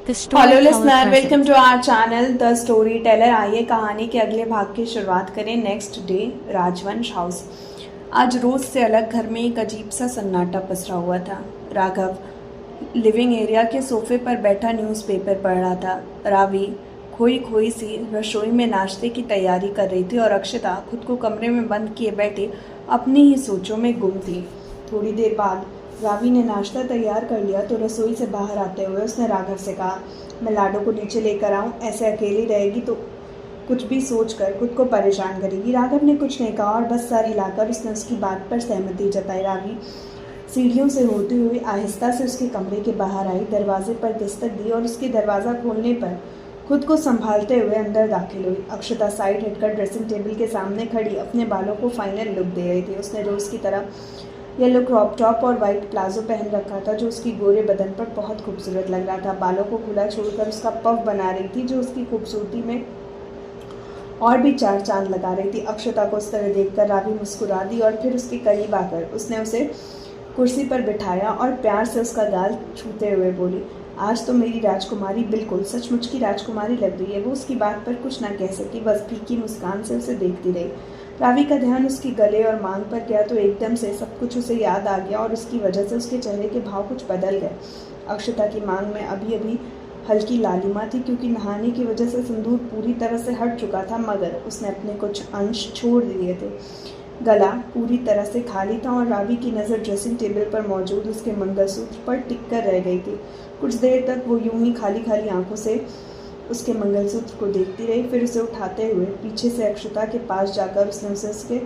Hello listener, welcome to our channel the story teller. आइए कहानी के अगले भाग की शुरुआत करें। Next day, Rajvansh house. आज रोज से अलग घर में एक अजीब सा सन्नाटा पसरा हुआ था। राघव लिविंग एरिया के सोफे पर बैठा न्यूज़पेपर पढ़ रहा था। रावी खोई खोई सी रसोई में नाश्ते की तैयारी कर रही थी और अक्षता खुद को कमरे में बंद किए बैठे अपनी ही सोचों में गुम थी। थोड़ी देर बाद रावी ने नाश्ता तैयार कर लिया तो रसोई से बाहर आते हुए उसने राघव से कहा, मैं लाडो को नीचे लेकर आऊं? ऐसे अकेली रहेगी तो कुछ भी सोचकर खुद को परेशान करेगी। राघव ने कुछ नहीं कहा और बस सर हिलाकर उसने उसकी बात पर सहमति जताई। रावी सीढ़ियों से होती हुई आहिस्ता से उसके कमरे के बाहर आई, दरवाजे पर दस्तक दी और उसके दरवाज़ा खोलने पर खुद को संभालते हुए अंदर दाखिल हुई। अक्षता साइड हटकर ड्रेसिंग टेबल के सामने खड़ी अपने बालों को फाइनल लुक दे रही थी। उसने रोज़ की तरह येलो क्रॉप टॉप और वाइट प्लाजो पहन रखा था जो उसकी गोरे बदन पर बहुत खूबसूरत लग रहा था। बालों को खुला छोड़कर उसका पफ बना रही थी जो उसकी खूबसूरती में और भी चार चांद लगा रही थी। अक्षता को उस तरह देखकर रावी मुस्कुरा दी और फिर उसके करीब आकर उसने उसे कुर्सी पर बिठाया और प्यार से उसका गाल छूते हुए बोली, आज तो मेरी राजकुमारी बिल्कुल सचमुच की राजकुमारी लग रही है। वो उसकी बात पर कुछ ना कह सकी, बस फीकी मुस्कान से उसे देखती रही। रावी का ध्यान उसकी गले और मांग पर गया तो एकदम से सब कुछ उसे याद आ गया और उसकी वजह से उसके चेहरे के भाव कुछ बदल गए। अक्षता की मांग में अभी अभी हल्की लालिमा थी क्योंकि नहाने की वजह से सिंदूर पूरी तरह से हट चुका था, मगर उसने अपने कुछ अंश छोड़ दिए थे। गला पूरी तरह से खाली था और रावी की नज़र ड्रेसिंग टेबल पर मौजूद उसके मंगलसूत्र पर टिक कर रह गई थी। कुछ देर तक वो यूं ही खाली खाली आंखों से उसके मंगलसूत्र को देखती रही। फिर उसे उठाते हुए पीछे से अक्षता के पास जाकर उसने उसे उसके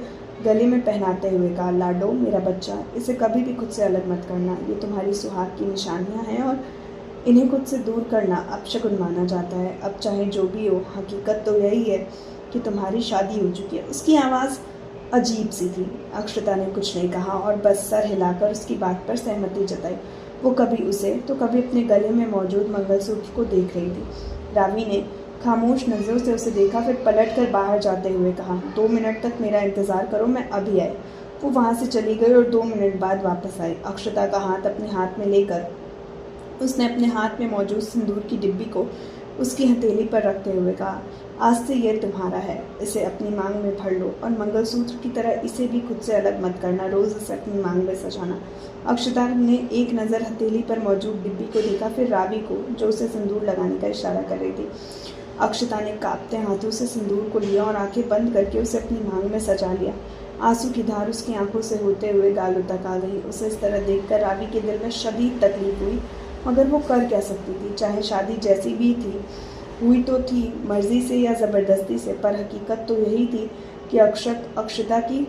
गले में पहनाते हुए कहा, लाडो मेरा बच्चा, इसे कभी भी खुद से अलग मत करना। ये तुम्हारी सुहाग की निशानियां हैं और इन्हें खुद से दूर करना अपशकुन माना जाता है। अब चाहे जो भी हो, हकीकत तो यही है कि तुम्हारी शादी हो चुकी है। उसकी आवाज़ अजीब सी थी। अक्षता ने कुछ नहीं कहा और बस सर हिलाकर उसकी बात पर सहमति जताई। वो कभी उसे तो कभी अपने गले में मौजूद मंगलसूत्र को देख रही थी। रावी ने खामोश नज़रों से उसे देखा, फिर पलट कर बाहर जाते हुए कहा, 2 मिनट तक मेरा इंतज़ार करो, मैं अभी आई। वो वहाँ से चली गई और 2 मिनट बाद वापस आई। अक्षता का हाथ अपने हाथ में लेकर उसने अपने हाथ में मौजूद सिंदूर की डिब्बी को उसकी हथेली पर रखते हुए कहा, आज से यह तुम्हारा है, इसे अपनी मांग में भर लो और मंगलसूत्र की तरह इसे भी खुद से अलग मत करना, रोज़ इसे अपनी मांग में सजाना। अक्षता ने एक नज़र हथेली पर मौजूद डिब्बी को देखा, फिर रावी को जो उसे सिंदूर लगाने का इशारा कर रही थी। अक्षता ने कांपते हाथों से सिंदूर को लिया और आंखें बंद करके उसे अपनी मांग में सजा लिया। आंसू की धार उसकी आंखों से होते हुए गालों तक आ गई। उसे इस तरह देखकर रावी के दिल में शदीद तकलीफ हुई, मगर वो कर क्या सकती थी। चाहे शादी जैसी भी थी, हुई तो थी मर्जी से या ज़बरदस्ती से, पर हकीकत तो यही थी कि अक्षता की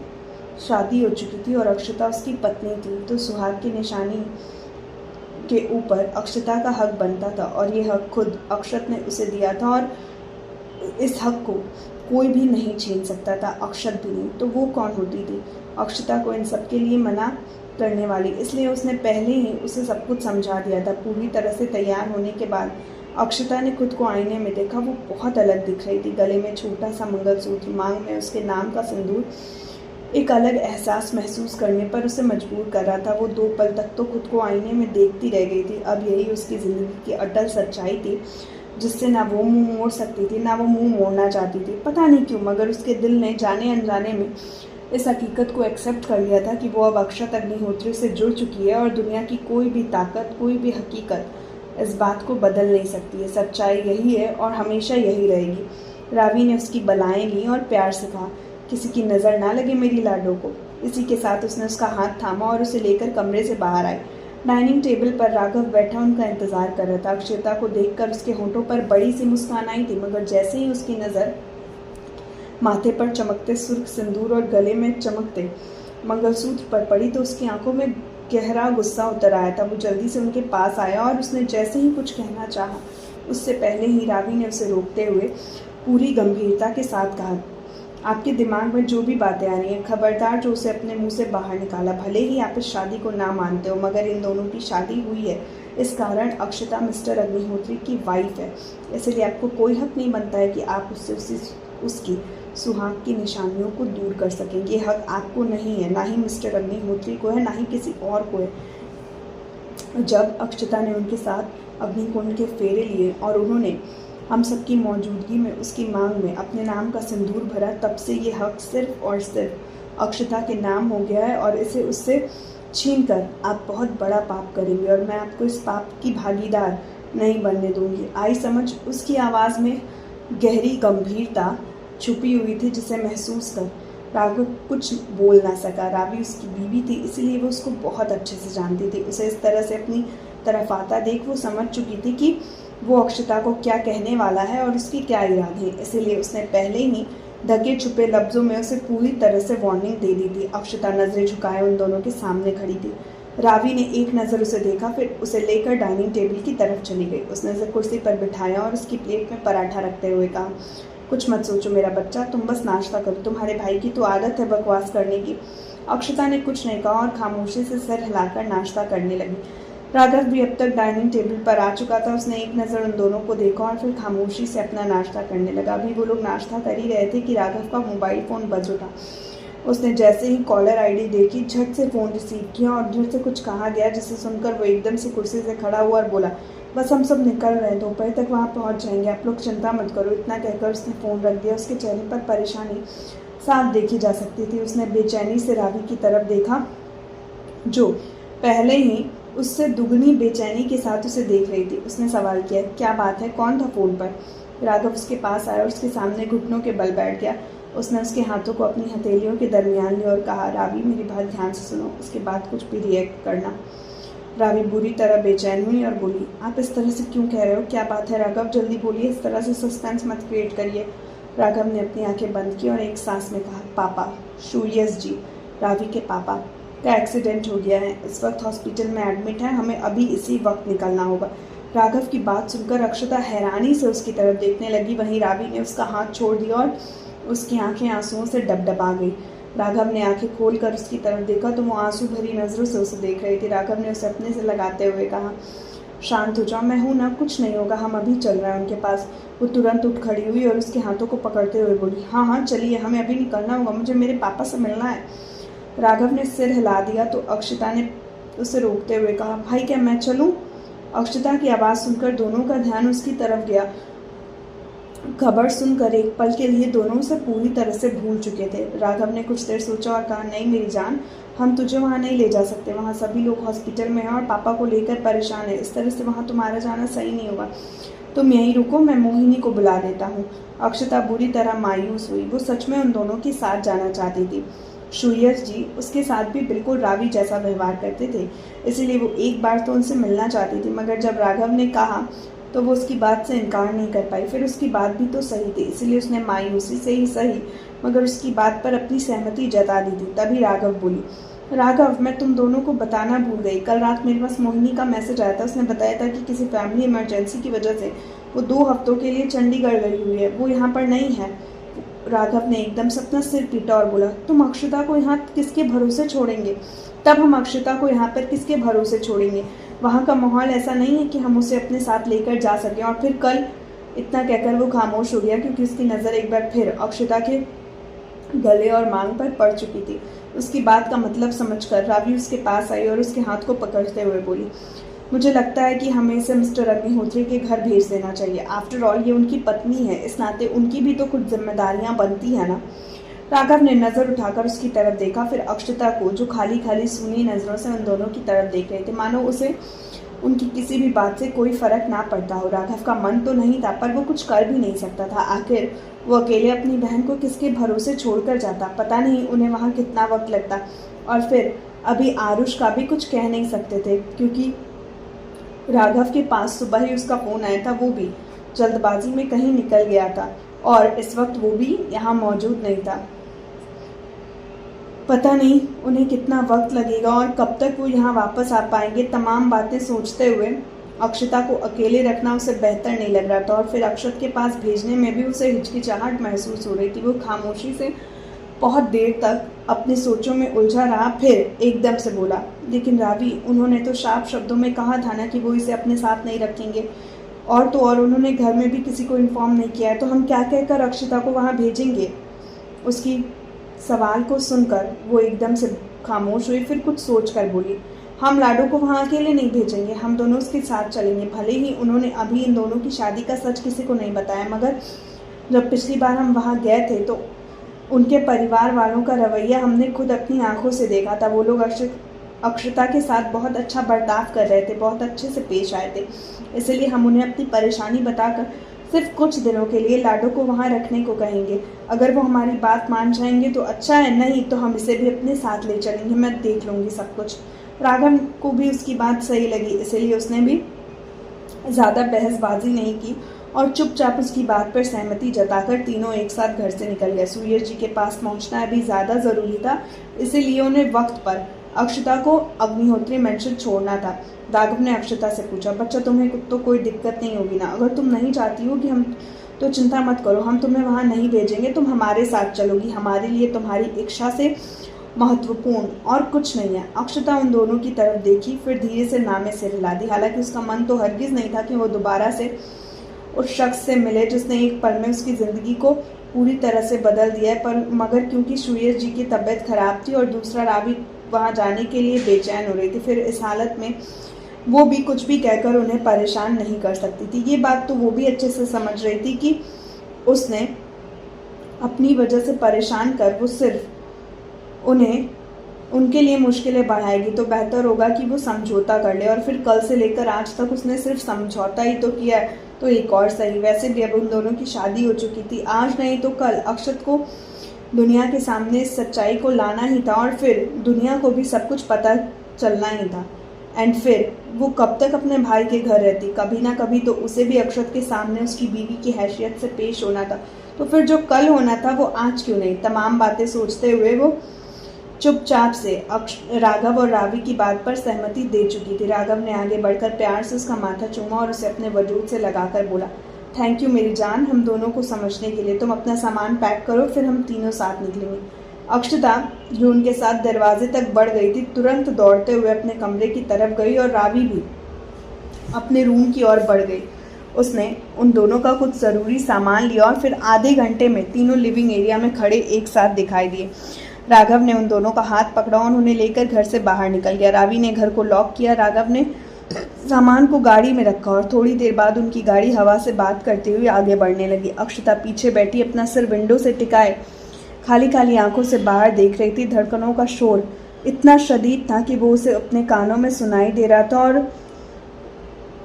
शादी हो चुकी थी और अक्षता उसकी पत्नी थी। तो सुहाग की निशानी के ऊपर अक्षता का हक बनता था और ये हक खुद अक्षत ने उसे दिया था और इस हक को कोई भी नहीं छीन सकता था, अक्षत भी नहीं। तो वो कौन होती थी अक्षता को इन सब के लिए मना करने वाली? इसलिए उसने पहले ही उसे सब कुछ समझा दिया था। पूरी तरह से तैयार होने के बाद अक्षता ने खुद को आईने में देखा। वो बहुत अलग दिख रही थी। गले में छोटा सा मंगलसूत्र, मांग में उसके नाम का सिंदूर एक अलग एहसास महसूस करने पर उसे मजबूर कर रहा था। वो 2 पल तक तो खुद को आईने में देखती रह गई थी। अब यही उसकी ज़िंदगी की अटल सच्चाई थी जिससे ना वो मुंह मोड़ सकती थी, ना वो मुंह मोड़ना चाहती थी। पता नहीं क्यों, मगर उसके दिल ने जाने अनजाने में इस हकीकत को एक्सेप्ट कर लिया था कि वो अब अक्षत अग्निहोत्री से जुड़ चुकी है और दुनिया की कोई भी ताकत, कोई भी हकीकत इस बात को बदल नहीं सकती है। सच्चाई यही है और हमेशा यही रहेगी। रावी ने उसकी बलाएं ली और प्यार से कहा, किसी की नज़र ना लगे मेरी लाडो को। इसी के साथ उसने उसका हाथ थामा और उसे लेकर कमरे से बाहर आई। डाइनिंग टेबल पर राघव बैठा उनका इंतजार कर रहा था। अक्षता को देखकर उसके होंठों पर बड़ी सी मुस्कान आई थी, मगर जैसे ही उसकी नज़र माथे पर चमकते सुर्ख सिंदूर और गले में चमकते मंगलसूत्र पर पड़ी तो उसकी आंखों में गहरा गुस्सा उतर आया था। वो जल्दी से उनके पास आया और उसने जैसे ही कुछ कहना चाहा, उससे पहले ही रावी ने उसे रोकते हुए पूरी गंभीरता के साथ कहा, आपके दिमाग में जो भी बातें आ रही हैं, खबरदार जो उसे अपने मुंह से बाहर निकाला। भले ही आप इस शादी को ना मानते हो, मगर इन दोनों की शादी हुई है। इस कारण अक्षता मिस्टर अग्निहोत्री की वाइफ है, इसलिए आपको कोई हक नहीं बनता है कि आप उससे उसकी सुहाग की निशानियों को दूर कर सकेंगे। ये हक आपको नहीं है, ना ही मिस्टर अग्निहोत्री को है, ना ही किसी और को है। जब अक्षता ने उनके साथ अग्निकुंड के फेरे लिए और उन्होंने हम सबकी मौजूदगी में उसकी मांग में अपने नाम का सिंदूर भरा, तब से ये हक सिर्फ और सिर्फ अक्षता के नाम हो गया है और इसे उससे छीनकर आप बहुत बड़ा पाप करेंगे और मैं आपको इस पाप की भागीदार नहीं बनने दूंगी। आई समझ। उसकी आवाज़ में गहरी गंभीरता छुपी हुई थी जिसे महसूस कर राघव कुछ बोल ना सका। रावी उसकी बीवी थी, इसलिए वो उसको बहुत अच्छे से जानती थी। उसे इस तरह से अपनी तरफ आता देख वो समझ चुकी थी कि वो अक्षता को क्या कहने वाला है और उसके क्या इरादे हैं, इसलिए उसने पहले ही ढके छुपे लफ्ज़ों में उसे पूरी तरह से वार्निंग दे दी थी। अक्षता नजरें झुकाए उन दोनों के सामने खड़ी थी। रावी ने एक नज़र उसे देखा, फिर उसे लेकर डाइनिंग टेबल की तरफ चली गई। उसने उसे कुर्सी पर बिठाया और उसकी प्लेट में पराठा रखते हुए कहा, कुछ मत सोचो मेरा बच्चा, तुम बस नाश्ता करो, तुम्हारे भाई की तो आदत है बकवास करने की। अक्षता ने कुछ नहीं कहा और खामोशी से सर हिलाकर नाश्ता करने लगी। राघव भी अब तक डाइनिंग टेबल पर आ चुका था। उसने एक नज़र उन दोनों को देखा और फिर खामोशी से अपना नाश्ता करने लगा। अभी वो लोग नाश्ता कर ही रहे थे कि राघव का मोबाइल फ़ोन बज उठा। उसने जैसे ही कॉलर आईडी देखी, झट से फ़ोन रिसीव किया और उधर से कुछ कहा गया, जिसे सुनकर वो एकदम से कुर्सी से खड़ा हुआ और बोला, बस हम सब निकल रहे हैं, दोपहर तक वहाँ पहुँच जाएंगे, आप लोग चिंता मत करो। इतना कहकर उसने फ़ोन रख दिया। उसके चेहरे पर परेशानी साफ देखी जा सकती थी। उसने बेचैनी से रावी की तरफ देखा, जो पहले ही उससे दुगनी बेचैनी के साथ उसे देख रही थी। उसने सवाल किया, क्या बात है, कौन था फ़ोन पर? राघव उसके पास आया और उसके सामने घुटनों के बल बैठ गया। उसने उसके हाथों को अपनी हथेलियों के दरमियान लिया और कहा, रावी मेरी बात ध्यान से सुनो, उसके बाद कुछ भी रिएक्ट करना। रावी बुरी तरह बेचैन हुई और बोली, आप इस तरह से क्यों कह रहे हो, क्या बात है राघव, जल्दी बोलिए, इस तरह से सस्पेंस मत क्रिएट करिए। राघव ने अपनी आंखें बंद की और एक सांस में कहा, पापा, शूलियस जी, रावी के पापा का एक्सीडेंट हो गया है, इस वक्त हॉस्पिटल में एडमिट है, हमें अभी इसी वक्त निकलना होगा। राघव की बात सुनकर अक्षता हैरानी से उसकी तरफ देखने लगी। वहीं रावी ने उसका हाथ छोड़ दिया और उसकी आंखें आंसुओं से डबडबा गई। राघव ने आंखें खोलकर उसकी तरफ देखा तो वो आंसू भरी नज़रों से उसे देख रही थी। राघव ने उसे अपने से लगाते हुए कहा, शांत हो जाओ, मैं हूँ ना, कुछ नहीं होगा, हम अभी चल रहे हैं उनके पास। वो तुरंत उठ खड़ी हुई और उसके हाथों को पकड़ते हुए बोली, हाँ हाँ चलिए, हमें अभी निकलना होगा, मुझे मेरे पापा से मिलना है। राघव ने सिर हिला दिया तो अक्षता ने उसे रोकते हुए कहा, भाई क्या मैं चलूं? अक्षता की आवाज़ सुनकर दोनों का ध्यान उसकी तरफ गया। खबर सुनकर एक पल के लिए दोनों उसे पूरी तरह से भूल चुके थे। राघव ने कुछ देर सोचा और कहा, नहीं मेरी जान, हम तुझे वहाँ नहीं ले जा सकते, वहाँ सभी लोग हॉस्पिटल में हैं और पापा को लेकर परेशान है, इस तरह से वहाँ तुम्हारा जाना सही नहीं होगा, तुम यहीं रुको, मैं मोहिनी को बुला देता हूँ। अक्षता बुरी तरह मायूस हुई। वो सच में उन दोनों के साथ जाना चाहती थी। शूलियस जी उसके साथ भी बिल्कुल रावी जैसा व्यवहार करते थे, इसीलिए वो एक बार तो उनसे मिलना चाहती थी, मगर जब राघव ने कहा तो वो उसकी बात से इनकार नहीं कर पाई। फिर उसकी बात भी तो सही थी, इसलिए उसने मायूसी से ही सही मगर उसकी बात पर अपनी सहमति जता दी थी। तभी राघव बोली, राघव मैं तुम दोनों को बताना भूल गई, कल रात मेरे पास मोहिनी का मैसेज आया था, उसने बताया था कि किसी फैमिली इमरजेंसी की वजह से वो 2 हफ्तों के लिए चंडीगढ़ गई हुई है, वो यहाँ पर नहीं है। राघव ने एकदम से अपना सिर पीटा और बोला, तुम अक्षता को यहाँ किसके भरोसे छोड़ेंगे? तब हम अक्षता को यहाँ पर किसके भरोसे छोड़ेंगे? वहाँ का माहौल ऐसा नहीं है कि हम उसे अपने साथ लेकर जा सकें। और फिर कल, इतना कहकर वो खामोश हो गया क्योंकि उसकी नज़र एक बार फिर अक्षता के गले और मांग पर पड़ चुकी थी। उसकी बात का मतलब समझकर रावी उसके पास आई और उसके हाथ को पकड़ते हुए बोली, मुझे लगता है कि हमें इसे मिस्टर अग्निहोत्री के घर भेज देना चाहिए। आफ्टर ऑल ये उनकी पत्नी है, इस नाते उनकी भी तो कुछ जिम्मेदारियां बनती है ना। राघव ने नज़र उठाकर उसकी तरफ देखा, फिर अक्षता को, जो खाली खाली सूनी नज़रों से उन दोनों की तरफ देख रहे थे, मानो उसे उनकी किसी भी बात से कोई फर्क ना पड़ता हो। राघव का मन तो नहीं था, पर वो कुछ कर भी नहीं सकता था। आखिर वो अकेले अपनी बहन को किसके भरोसे छोड़कर जाता? पता नहीं उन्हें वहाँ कितना वक्त लगता। और फिर अभी आरुष का भी कुछ कह नहीं सकते थे क्योंकि राघव के पास सुबह ही उसका फ़ोन आया था, वो भी जल्दबाजी में कहीं निकल गया था और इस वक्त वो भी यहाँ मौजूद नहीं था। पता नहीं उन्हें कितना वक्त लगेगा और कब तक वो यहाँ वापस आ पाएंगे। तमाम बातें सोचते हुए अक्षता को अकेले रखना उसे बेहतर नहीं लग रहा था और फिर अक्षत के पास भेजने में भी उसे हिचकिचाहट महसूस हो रही थी। वो खामोशी से बहुत देर तक अपनी सोचों में उलझा रहा, फिर एकदम से बोला, लेकिन रावी, उन्होंने तो साफ शब्दों में कहा था ना कि वो इसे अपने साथ नहीं रखेंगे, और तो और उन्होंने घर में भी किसी को इन्फॉर्म नहीं किया है, तो हम क्या कहकर अक्षता को वहाँ भेजेंगे? उसकी सवाल को सुनकर वो एकदम से खामोश हुई, फिर कुछ सोच कर बोली, हम लाडो को वहाँ अकेले नहीं भेजेंगे, हम दोनों उसके साथ चलेंगे। भले ही उन्होंने अभी इन दोनों की शादी का सच किसी को नहीं बताया, मगर जब पिछली बार हम वहाँ गए थे तो उनके परिवार वालों का रवैया हमने खुद अपनी आंखों से देखा था। वो लोग अक्षता के साथ बहुत अच्छा बर्ताव कर रहे थे, बहुत अच्छे से पेश आए थे। इसलिए हम उन्हें अपनी परेशानी बताकर सिर्फ कुछ दिनों के लिए लाडो को वहाँ रखने को कहेंगे। अगर वो हमारी बात मान जाएंगे तो अच्छा है, नहीं तो हम इसे भी अपने साथ ले चलेंगे। मैं देख लूँगी सब कुछ। राघव को भी उसकी बात सही लगी, इसलिए उसने भी ज़्यादा बहसबाजी नहीं की और चुपचाप उसकी बात पर सहमति जताकर तीनों एक साथ घर से निकल गए। सूर्य जी के पास पहुंचना अभी ज़्यादा ज़रूरी था, इसीलिए उन्हें वक्त पर अक्षता को अग्निहोत्री मेंशन छोड़ना था। राघव ने अक्षता से पूछा, बच्चा तुम्हें तो कोई दिक्कत नहीं होगी ना? अगर तुम नहीं चाहती हो कि हम तो चिंता मत करो, हम तुम्हें वहाँ नहीं भेजेंगे, तुम हमारे साथ चलोगी। हमारे लिए तुम्हारी इच्छा से महत्वपूर्ण और कुछ नहीं है। अक्षता उन दोनों की तरफ देखी, फिर धीरे से नामे सिर हिला दी। हालांकि उसका मन तो हरगिज नहीं था कि वो दोबारा से उस शख्स से मिले जिसने एक पल में उसकी ज़िंदगी को पूरी तरह से बदल दिया है, पर मगर क्योंकि सूर्य जी की तबीयत खराब थी और दूसरा रावी वहाँ जाने के लिए बेचैन हो रही थी, फिर इस हालत में वो भी कुछ भी कहकर उन्हें परेशान नहीं कर सकती थी। ये बात तो वो भी अच्छे से समझ रही थी कि उसने अपनी वजह से परेशान कर वो सिर्फ उन्हें उनके लिए मुश्किलें बढ़ाएगी। तो बेहतर होगा कि वो समझौता कर ले। और फिर कल से लेकर आज तक उसने सिर्फ समझौता ही तो किया है, तो एक और सही। वैसे भी अब उन दोनों की शादी हो चुकी थी, आज नहीं तो कल अक्षत को दुनिया के सामने इस सच्चाई को लाना ही था और फिर दुनिया को भी सब कुछ पता चलना ही था। एंड फिर वो कब तक अपने भाई के घर रहती? कभी ना कभी तो उसे भी अक्षत के सामने उसकी बीवी की हैसियत से पेश होना था। तो फिर जो कल होना था वो आज क्यों नहीं? तमाम बातें सोचते हुए वो चुपचाप से राघव और रावी की बात पर सहमति दे चुकी थी। राघव ने आगे बढ़कर प्यार से उसका माथा चूमा और उसे अपने वजूद से लगाकर बोला, थैंक यू मेरी जान, हम दोनों को समझने के लिए। तुम अपना सामान पैक करो, फिर हम तीनों साथ निकलेंगे। अक्षता जो उनके साथ दरवाजे तक बढ़ गई थी, तुरंत दौड़ते हुए अपने कमरे की तरफ गई और रावी भी अपने रूम की ओर बढ़ गई। उसने उन दोनों का कुछ ज़रूरी सामान लिया और फिर आधे घंटे में तीनों लिविंग एरिया में खड़े एक साथ दिखाई दिए। राघव ने उन दोनों का हाथ पकड़ा और उन्हें लेकर घर से बाहर निकल गया। रावी ने घर को लॉक किया। राघव ने सामान को गाड़ी में रखा और थोड़ी देर बाद उनकी गाड़ी हवा से बात करते हुए आगे बढ़ने लगी। अक्षता पीछे बैठी अपना सिर विंडो से टिकाए खाली खाली आंखों से बाहर देख रही थी। धड़कनों का शोर इतना शदीद था कि वो उसे अपने कानों में सुनाई दे रहा था और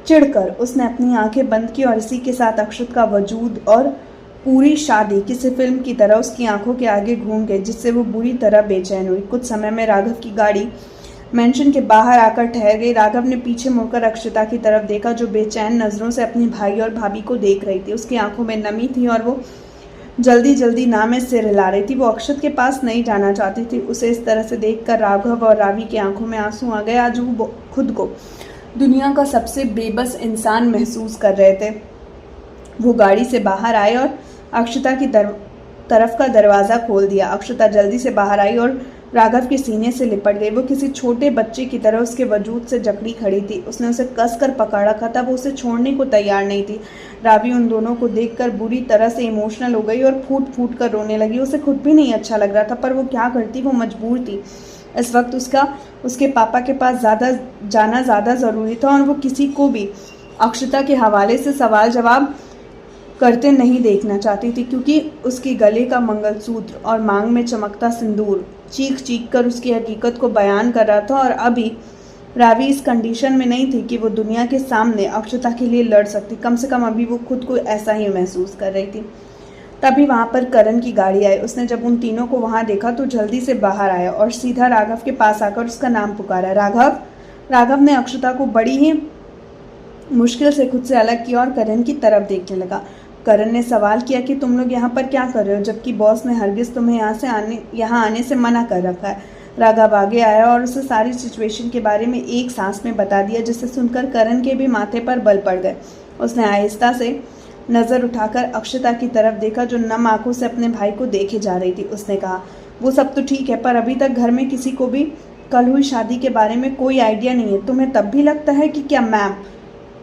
चिढ़कर उसने अपनी आंखें बंद की और इसी के साथ अक्षत का वजूद और पूरी शादी किसी फिल्म की तरह उसकी आंखों के आगे घूम गई, जिससे वो बुरी तरह बेचैन हुई। कुछ समय में राघव की गाड़ी मेंशन के बाहर आकर ठहर गई। राघव ने पीछे मुड़कर अक्षता की तरफ देखा, जो बेचैन नज़रों से अपने भाई और भाभी को देख रही थी। उसकी आंखों में नमी थी और वो जल्दी जल्दी नामे सिर हिला रही थी। वो अक्षत के पास नहीं जाना चाहती थी। उसे इस तरह से देखकर राघव और रावी की आंखों में आंसू आ गए। आज वो खुद को दुनिया का सबसे बेबस इंसान महसूस कर रहे थे। वो गाड़ी से बाहर आए और अक्षता की तरफ का दरवाज़ा खोल दिया। अक्षता जल्दी से बाहर आई और राघव के सीने से लिपट गई। वो किसी छोटे बच्चे की तरह उसके वजूद से जकड़ी खड़ी थी। उसने उसे कसकर पकड़ रखा था। वो उसे छोड़ने को तैयार नहीं थी। रावी उन दोनों को देखकर बुरी तरह से इमोशनल हो गई और फूट फूट कर रोने लगी। उसे खुद भी नहीं अच्छा लग रहा था, पर वो क्या करती, वो मजबूर थी। इस वक्त उसके पापा के पास जाना ज़्यादा ज़रूरी था और वो किसी को भी अक्षता के हवाले से सवाल जवाब करते नहीं देखना चाहती थी, क्योंकि उसके गले का मंगलसूत्र और मांग में चमकता सिंदूर चीख चीख कर उसकी हकीकत को बयान कर रहा था। और अभी रावी इस कंडीशन में नहीं थी कि वो दुनिया के सामने अक्षता के लिए लड़ सकती। कम से कम अभी वो खुद को ऐसा ही महसूस कर रही थी। तभी वहाँ पर करण की गाड़ी आई। उसने जब उन तीनों को वहाँ देखा तो जल्दी से बाहर आया और सीधा राघव के पास आकर उसका नाम पुकारा, राघव। राघव ने अक्षता को बड़ी ही मुश्किल से खुद से अलग किया और करण की तरफ देखने लगा। करण ने सवाल किया कि तुम लोग यहाँ पर क्या कर रहे हो, जबकि बॉस ने हरगिज तुम्हें यहाँ आने से मना कर रखा है। राघव आगे आया और उसे सारी सिचुएशन के बारे में एक सांस में बता दिया, जिसे सुनकर करण के भी माथे पर बल पड़ गए। उसने आहिस्ता से नज़र उठाकर अक्षता की तरफ देखा, जो नम आंखों से अपने भाई को देखे जा रही थी। उसने कहा, वो सब तो ठीक है, पर अभी तक घर में किसी को भी कल हुई शादी के बारे में कोई आइडिया नहीं है। तुम्हें तब भी लगता है कि क्या मैम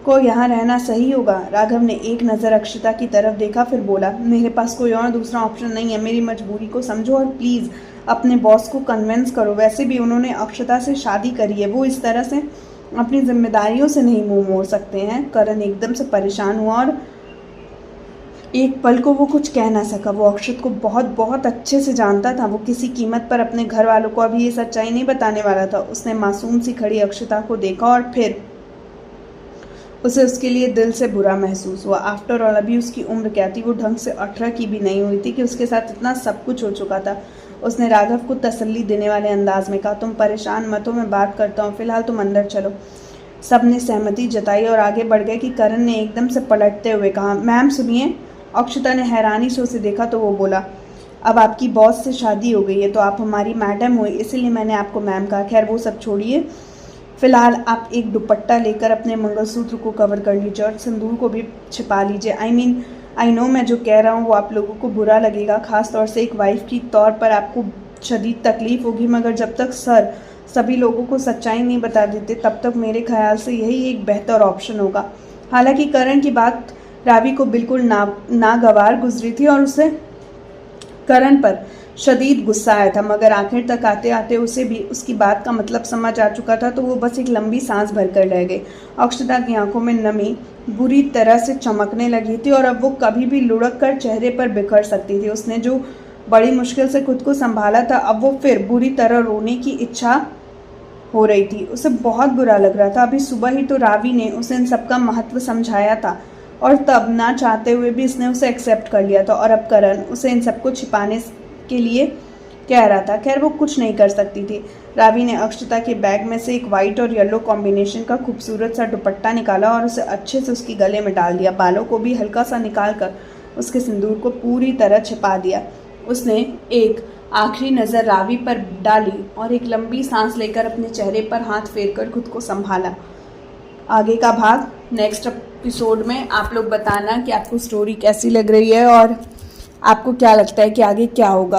को यहाँ रहना सही होगा? राघव ने एक नज़र अक्षता की तरफ देखा, फिर बोला, मेरे पास कोई और दूसरा ऑप्शन नहीं है। मेरी मजबूरी को समझो और प्लीज़ अपने बॉस को कन्विंस करो। वैसे भी उन्होंने अक्षता से शादी करी है, वो इस तरह से अपनी जिम्मेदारियों से नहीं मुंह मोड़ सकते हैं। करण एकदम से परेशान हुआ और एक पल को वो कुछ कह ना सका। वो अक्षत को बहुत बहुत अच्छे से जानता था। वो किसी कीमत पर अपने घर वालों को अभी ये सच्चाई नहीं बताने वाला था। उसने मासूम सी खड़ी अक्षता को देखा और फिर उसे उसके लिए दिल से बुरा महसूस हुआ। आफ्टर ऑल अभी उसकी उम्र क्या थी, वो ढंग से 18 की भी नहीं हुई थी कि उसके साथ इतना सब कुछ हो चुका था। उसने राघव को तसल्ली देने वाले अंदाज में कहा, तुम परेशान मत हो, मैं बात करता हूँ, फिलहाल तुम अंदर चलो। सबने सहमति जताई और आगे बढ़ गए कि करण ने एकदम से पलटते हुए कहा, मैम सुनिए। अक्षता ने हैरानी से उसे देखा तो वो बोला, अब आपकी बॉस से शादी हो गई है तो आप हमारी मैडम हुई, इसीलिए मैंने आपको मैम कहा। खैर वो सब छोड़िए, फिलहाल आप एक दुपट्टा लेकर अपने मंगलसूत्र को कवर कर लीजिए और सिंदूर को भी छिपा लीजिए। आई नो मैं जो कह रहा हूँ वो आप लोगों को बुरा लगेगा, खास तौर से एक वाइफ की तौर पर आपको शदीद तकलीफ होगी, मगर जब तक सर सभी लोगों को सच्चाई नहीं बता देते तब तक मेरे ख्याल से यही एक बेहतर ऑप्शन होगा। हालांकि करण की बात रावी को बिल्कुल नागवार गुजरी थी और उसे करण पर शदीद गुस्सा आया था, मगर आखिर तक आते आते उसे भी उसकी बात का मतलब समझ आ चुका था, तो वो बस एक लंबी सांस भरकर रह गई। अक्षता की आंखों में नमी बुरी तरह से चमकने लगी थी और अब वो कभी भी लुढ़क कर चेहरे पर बिखर सकती थी। उसने जो बड़ी मुश्किल से खुद को संभाला था, अब वो फिर बुरी तरह रोने की इच्छा हो रही थी। उसे बहुत बुरा लग रहा था। अभी सुबह ही तो रावी ने उसे इन सबका महत्व समझाया था और तब ना चाहते हुए भी इसने उसे एक्सेप्ट कर लिया था, और अब करण उसे इन सबको छिपाने के लिए कह रहा था। खैर वो कुछ नहीं कर सकती थी। रावी ने अक्षता के बैग में से एक वाइट और येलो कॉम्बिनेशन का खूबसूरत सा दुपट्टा निकाला और उसे अच्छे से उसके गले में डाल दिया। बालों को भी हल्का सा निकाल कर उसके सिंदूर को पूरी तरह छिपा दिया। उसने एक आखिरी नज़र रावी पर डाली और एक लंबी सांस लेकर अपने चेहरे पर हाथ फेरकर खुद को संभाला। आगे का भाग नेक्स्ट एपिसोड में आप लोग बताना कि आपको स्टोरी कैसी लग रही है और आपको क्या लगता है कि आगे क्या होगा।